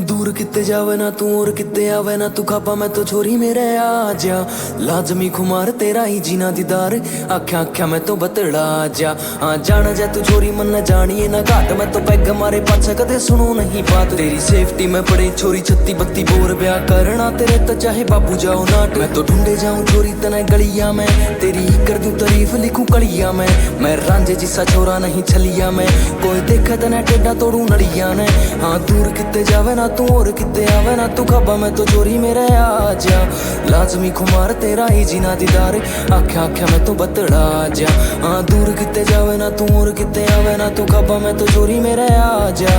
दूर किते जावे ना तू और किते आवे ना तू खापा मैं तो छोरी मेरे आ जा लाजमी खुमार तेरा ही जीना दीदार आख्या आख्या मैं तो बतड़ा जा हाँ जाना जा तू छोरी मन न जानिए ना घाट मैं तो पैग मारे पाछा कदे सुनो नहीं बात तेरी सेफ्टी में पड़े छोरी 36-32 बोर ब्याह करना तेरे तो चाहे बाबू जाओ नाट मैं तो ढूंढे जाऊं छोरी तने गलिया में तेरी कर दूं तारीफ लिखूं कलिया में मैं रांझे जिसा छोरा नहीं छलिया में कोई देखे तने टेढ़ा तोड़ू नड़िया ने हाँ दूर किते जावे ना तू और किते आवे ना तू खाबा मैं तो चोरी मेरे आ जा लाजमी खुमार तेरा ही जीना दीदार आख्या आख्या मैं तो बतड़ा जा हाँ दूर किते जावे ना तू और किते आवे ना तू खाबा मैं तो चोरी मेरे आ जा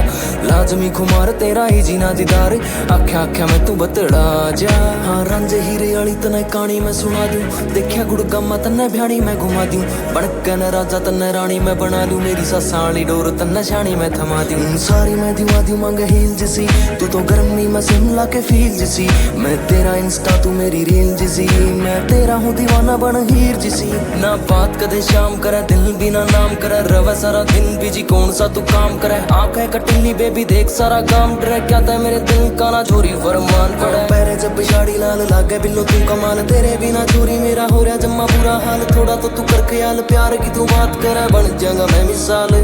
लाजमी खुमार तेरा ही जीना दीदार आख्या आख्या मैं तू बतड़ा जा हाँ रांझे हीरे वाली तने कहानी मैं सुना दूं देखा गुड़गामा तन्ने भ्याणी मैं घुमा दूं बनके न राजा तन्ने रानी मैं बना लूं मेरी ससाली डोर तन्ने शानी मैं थमा दूं सारी मैं दिवा दूं मांगे हील जिसी तू तो गर्मी में शिमला के फील जिसी मैं तेरा इंस्टा तू मेरी रील जिसी मैं तेरा हूँ दीवाना बन हीर जिसी ना बात कदे शाम करे दिल भी ना नाम करे रवे सारा दिन बिजी कौन सा तू काम करे आंखें कटिली बेबी देख सारा काम डरे क्या था मेरे दिल का ना चोरी फरमान पड़े पैरे जब पिछाड़ी लाल लागे बिल्लो तू कमाल तेरे बिना चोरी मेरा हो रहा जम्मा बुरा हाल थोड़ा तो तू कर ख्याल प्यार की तू बात करे बन जाऊंगा मैं मिसाल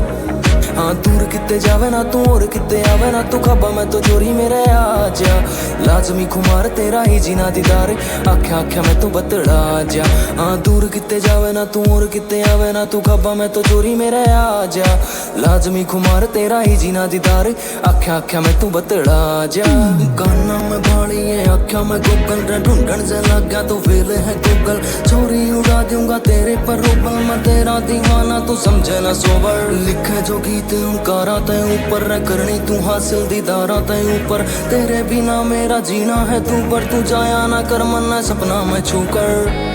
हाँ दूर किते जावे ना तू और किते आवे ना तू खाबा मैं तो चोरी मेरे आ जा लाजमी खुमार तेरा ही जीना दीदार आख्या आख्या मैं तो बतड़ा जा हाँ दूर किते जावे ना तू और किते आवे ना तू खाबा मैं तो चोरी मेरे आ जा लाजमी खुमार तेरा ही जीना दीदार आख्या आख्या मैं तू बतड़ा जा गाना में भाड़ी है आख्या मैं गूगल रे ढूंढन से लग गया तो फेल है गूगल चोरी उड़ा दूंगा तेरे पर रूबल मैं तेरा दीवाना तू समझे ना सोबर लिखे जो गीत उनकारा तय ऊपर रह करनी तू हासिल दीदारा तय ऊपर तेरे बिना मेरा जीना है तू पर तू जाया ना कर मन्ना सपना मैं छू कर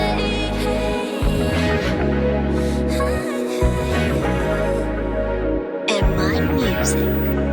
And my music.